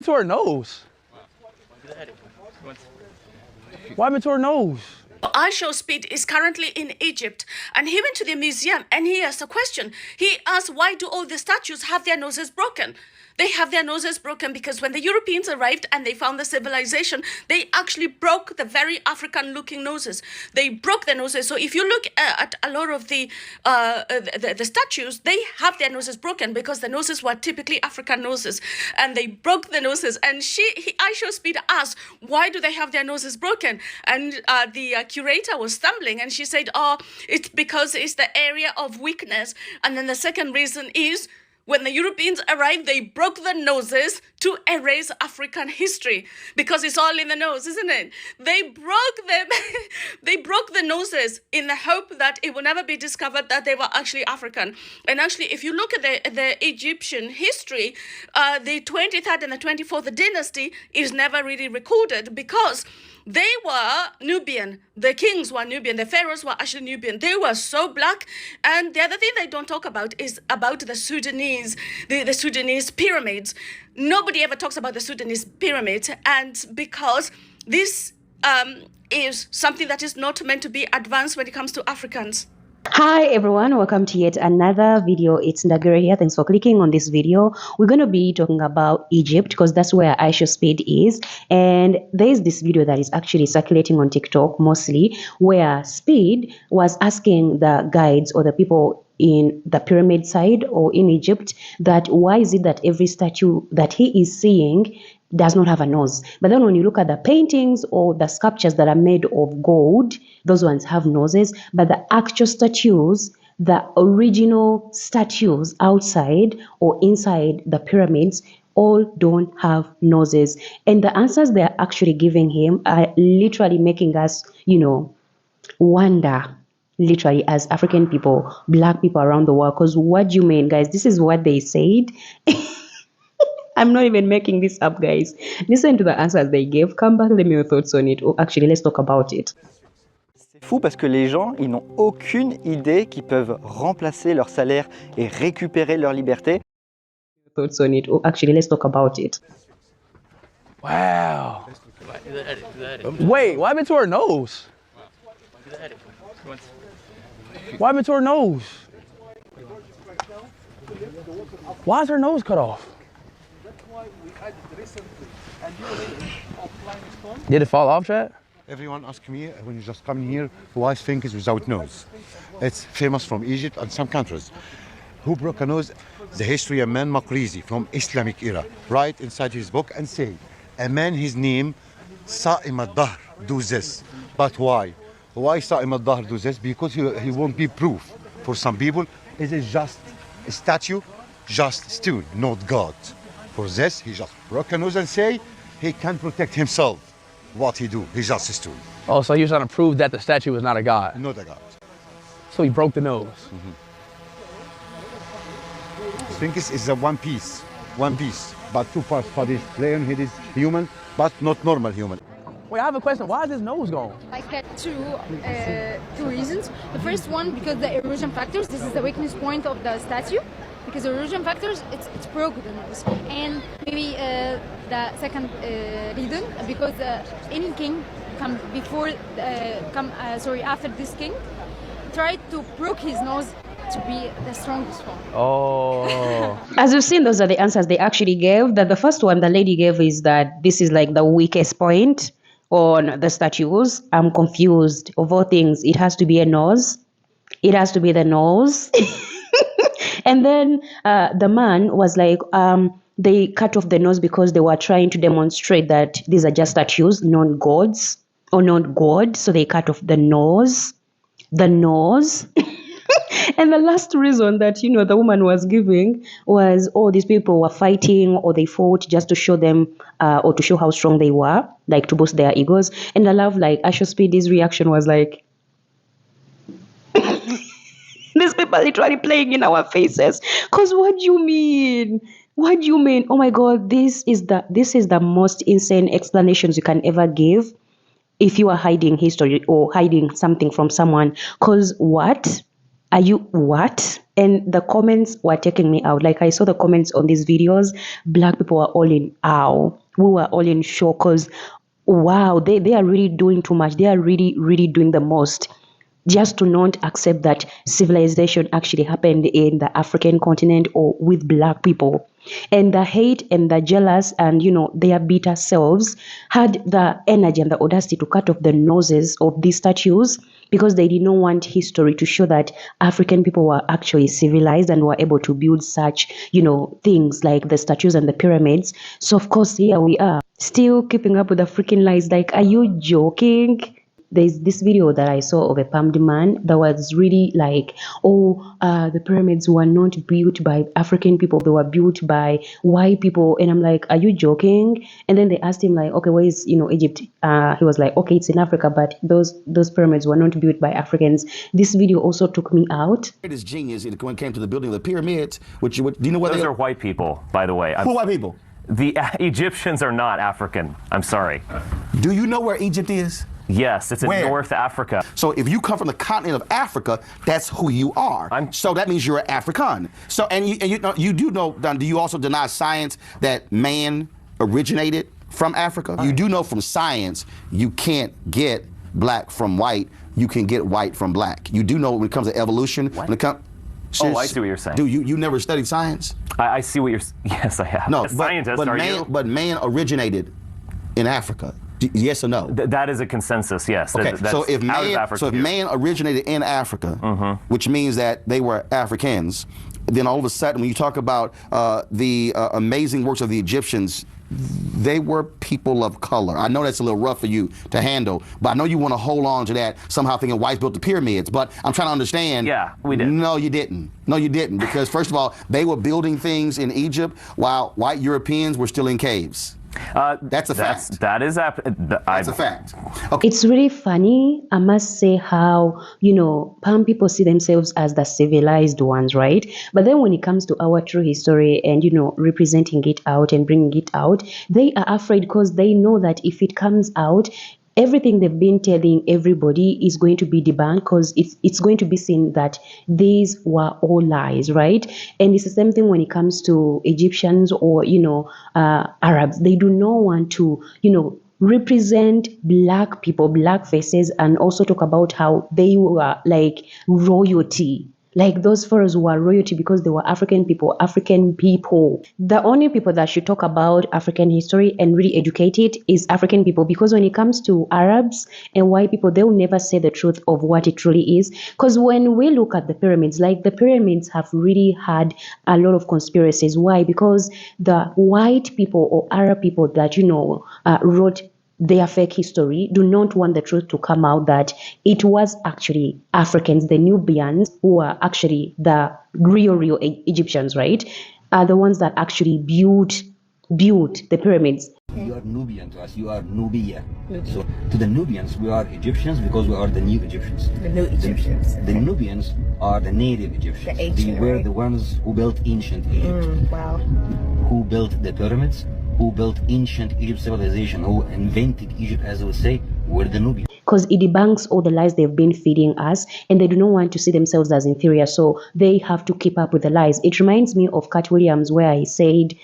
To her nose. What happened to her nose? Aisha Speed is currently in Egypt, and he went to the museum and he asked a question. He asked, why do all the statues have their noses broken? They have their noses broken because when the Europeans arrived and they found the civilization, they actually broke the very African-looking noses. They broke their noses. So if you look at a lot of the statues, they have their noses broken because the noses were typically African noses, and they broke the noses. And Aisha Speed asked, why do they have their noses broken? And the curator was stumbling, and she said, oh, it's because it's the area of weakness. And then the second reason is, when the Europeans arrived, they broke the noses to erase African history because it's all in the nose, isn't it? They broke them. They broke the noses in the hope that it will never be discovered that they were actually African. And actually, if you look at the Egyptian history, the 23rd and the 24th dynasty is never really recorded because they were Nubian. The kings were Nubian. The pharaohs were actually Nubian. They were so black. And the other thing they don't talk about is about the Sudanese, the Sudanese pyramids. Nobody ever talks about the Sudanese pyramids. And because this is something that is not meant to be advanced when it comes to Africans. Hi everyone, welcome to yet another video. It's Ndagire here. Thanks for clicking on this video. We're going to be talking about Egypt because that's where Aisha Speed is, and there's this video that is actually circulating on TikTok mostly where Speed was asking the guides or the people in the pyramid side or in Egypt that why is it that every statue that he is seeing does not have a nose. But then when you look at the paintings or the sculptures that are made of gold, those ones have noses. But the actual statues, the original statues outside or inside the pyramids, all don't have noses. And the answers they're actually giving him are literally making us, wonder. Literally, as African people, black people around the world. Because what do you mean, guys? This is what they said. I'm not even making this up, guys. Listen to the answers they gave. Come back, let me know your thoughts on it. Or actually, let's talk about it. C'est fou parce que les gens, ils n'ont aucune idée qu'ils peuvent remplacer leur salaire et récupérer leur liberté. Thoughts on it. Or actually, let's talk about it. Wow. Wait, what happened to her nose? What happened to her nose? Why is her nose cut off? Did it fall off, Chad? Everyone asks me when you just come here why Sphinx is without nose. It's famous from Egypt and some countries. Who broke a nose? The history of man Makrizi from Islamic era. Write inside his book and say, a man his name Sa'im al-Dahr do this. But why? Why Sa'im al-Dahr do this? Because he won't be proof. For some people, it is just a statue, just stone, not God. For this, he just broke a nose and say he can protect himself. What he do? He just a stone. Oh, so he was trying to prove that the statue was not a god. Not a God. So he broke the nose. Sphinx is a one piece, but two parts body. Lion head is human, but not normal human. Wait, I have a question. Why is his nose gone? I had two reasons. The first one, because the erosion factors. This is the weakness point of the statue. Because the erosion factors, it's broken the nose. And maybe the second reason, because any king after this king tried to broke his nose to be the strongest one. Oh. As you've seen, those are the answers they actually gave. That the first one the lady gave is that this is like the weakest point on the statues. I'm confused. Of all things, it has to be a nose. It has to be the nose. And then the man was like, they cut off the nose because they were trying to demonstrate that these are just statues, not gods or not God. So they cut off the nose. The nose. And the last reason that, the woman was giving was, these people were fighting or they fought just to show them or to show how strong they were, like to boost their egos. And I love Aisha Speedy's reaction was like, these people are literally playing in our faces. Because what do you mean? What do you mean? Oh my God, this is the most insane explanations you can ever give if you are hiding history or hiding something from someone. Because what? are you what? And the comments were taking me out. Like I saw the comments on these videos, black people were all in awe. We were all in shock because wow, they are really doing too much. They are really, really doing the most just to not accept that civilization actually happened in the African continent or with black people. And the hate and the jealous and, their bitter selves had the energy and the audacity to cut off the noses of these statues because they did not want history to show that African people were actually civilized and were able to build such, things like the statues and the pyramids. So, of course, here we are, still keeping up with the freaking lies. Like, are you joking? There's this video that I saw of a palmed man that was really like, the pyramids were not built by African people. They were built by white people. And I'm like, are you joking? And then they asked him like, okay, where is, Egypt? He was like, okay, it's in Africa, but those pyramids were not built by Africans. This video also took me out. Greatest genius when it came to the building of the pyramids, do you know what those are white people, by the way. Who white people? The Egyptians are not African. I'm sorry. Do you know where Egypt is? Yes, it's in Where? North Africa. So if you come from the continent of Africa, that's who you are. So that means you're an African. So you do know. Do you also deny science that man originated from Africa? You do know from science you can't get black from white. You can get white from black. You do know when it comes to evolution. What? When it comes. Oh, I see what you're saying. Do you never studied science? I see what you're. Yes, I have. No, a scientist, are you? But man originated in Africa. Yes or no? That is a consensus, yes. Okay, That's so if man, man originated in Africa, which means that they were Africans, then all of a sudden when you talk about the amazing works of the Egyptians, they were people of color. I know that's a little rough for you to handle, but I know you want to hold on to that, somehow thinking whites built the pyramids, but I'm trying to understand. Yeah, we did. No, you didn't. No, you didn't, because first of all, they were building things in Egypt while white Europeans were still in caves. That's a fact. That's a fact. Okay. It's really funny, I must say, how, Palm people see themselves as the civilized ones, right? But then when it comes to our true history and, representing it out and bringing it out, they are afraid because they know that if it comes out, everything they've been telling everybody is going to be debunked because it's going to be seen that these were all lies, right? And it's the same thing when it comes to Egyptians or, Arabs. They do not want to, represent black people, black faces, and also talk about how they were like royalty. Like those pharaohs were royalty because they were African people, African people. The only people that should talk about African history and really educate it is African people, because when it comes to Arabs and white people, they will never say the truth of what it really is. Because when we look at the pyramids, like the pyramids have really had a lot of conspiracies. Why? Because the white people or Arab people that, wrote their fake history do not want the truth to come out that it was actually Africans, the Nubians, who are actually the real Egyptians, right? Are the ones that actually built the pyramids. You are Nubian to us, you are Nubia. So to the Nubians, we are Egyptians because we are the new Egyptians. The new Egyptians. The Nubians are the native Egyptians. The ancient, they were right? the ones who built ancient Egypt. Wow. Who built the pyramids, who built ancient Egypt civilization, who invented Egypt, as I would say, were the Nubians. Because it debunks all the lies they've been feeding us, and they do not want to see themselves as inferior, so they have to keep up with the lies. It reminds me of Cat Williams, where he said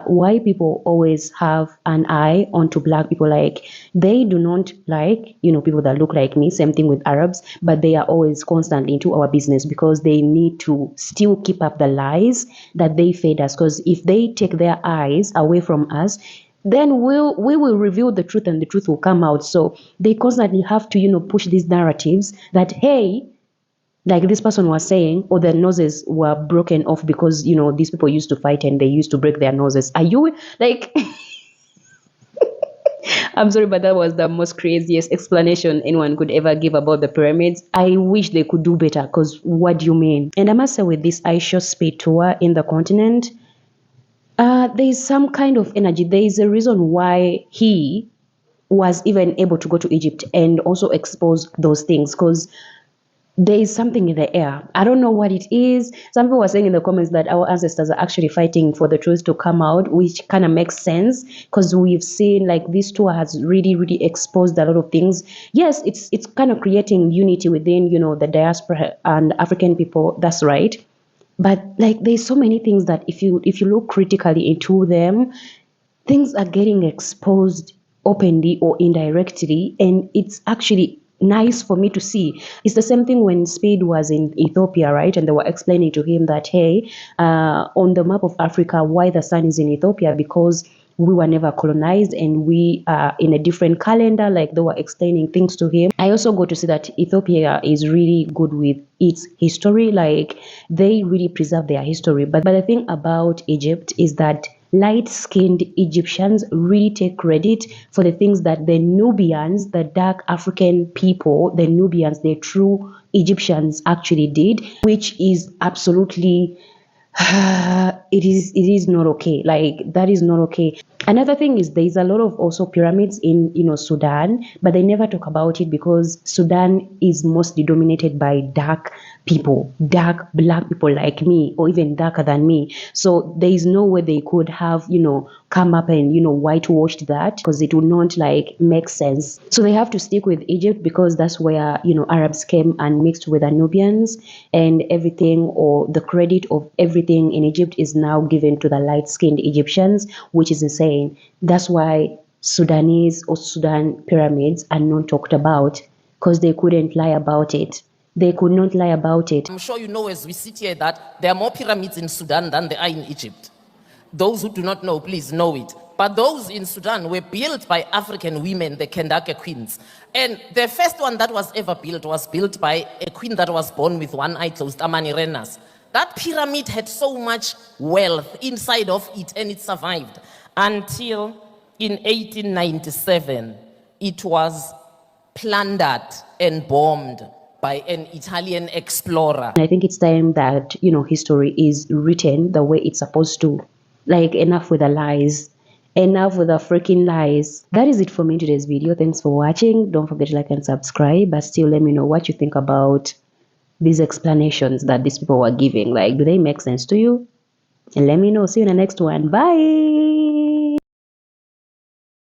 white people always have an eye onto black people. Like, they do not like, people that look like me. Same thing with Arabs, but they are always constantly into our business because they need to still keep up the lies that they fed us. Because if they take their eyes away from us, then we will reveal the truth and the truth will come out. So they constantly have to, push these narratives that, hey, like this person was saying, or their noses were broken off because, these people used to fight and they used to break their noses. Are you like... I'm sorry, but that was the most craziest explanation anyone could ever give about the pyramids. I wish they could do better, because what do you mean? And I must say, with this iShow Speed Tour in the continent, there is some kind of energy. There is a reason why he was even able to go to Egypt and also expose those things. Because there is something in the air. I don't know what it is. Some people were saying in the comments that our ancestors are actually fighting for the truth to come out, which kind of makes sense because we've seen like this tour has really exposed a lot of things. Yes, it's kind of creating unity within, you know, the diaspora and African people. That's right. But like there's so many things that if you look critically into them, things are getting exposed openly or indirectly, and it's actually nice for me to see. It's the same thing when Spade was in Ethiopia, right? And they were explaining to him that, hey, on the map of Africa, why the sun is in Ethiopia? Because we were never colonized and we are in a different calendar. Like they were explaining things to him. I also got to see that Ethiopia is really good with its history. Like they really preserve their history. But the thing about Egypt is that light-skinned Egyptians really take credit for the things that the Nubians, the dark African people, the Nubians, the true Egyptians actually did, which is absolutely it is not okay. Like that is not okay. Another thing is there's a lot of also pyramids in, you know, Sudan, but they never talk about it because Sudan is mostly dominated by dark people, dark black people like me, or even darker than me. So there is no way they could have, you know, come up and, you know, whitewashed that because it would not like make sense. So they have to stick with Egypt because that's where, you know, Arabs came and mixed with the Nubians, and everything or the credit of everything in Egypt is now given to the light-skinned Egyptians, which is insane. That's why Sudanese or Sudan pyramids are not talked about because they couldn't lie about it. They could not lie about it. I'm sure you know as we sit here that there are more pyramids in Sudan than there are in Egypt. Those who do not know, please know it. But those in Sudan were built by African women, the Kendake queens. And the first one that was ever built was built by a queen that was born with one eye closed, Amani Renas. That pyramid had so much wealth inside of it, and it survived until in 1897, it was plundered and bombed by an Italian explorer. I think it's time that, you know, history is written the way it's supposed to. Like, enough with the lies. Enough with the freaking lies. That is it for me in today's video. Thanks for watching. Don't forget to like and subscribe. But still, let me know what you think about these explanations that these people were giving. Like, do they make sense to you? And let me know. See you in the next one. Bye.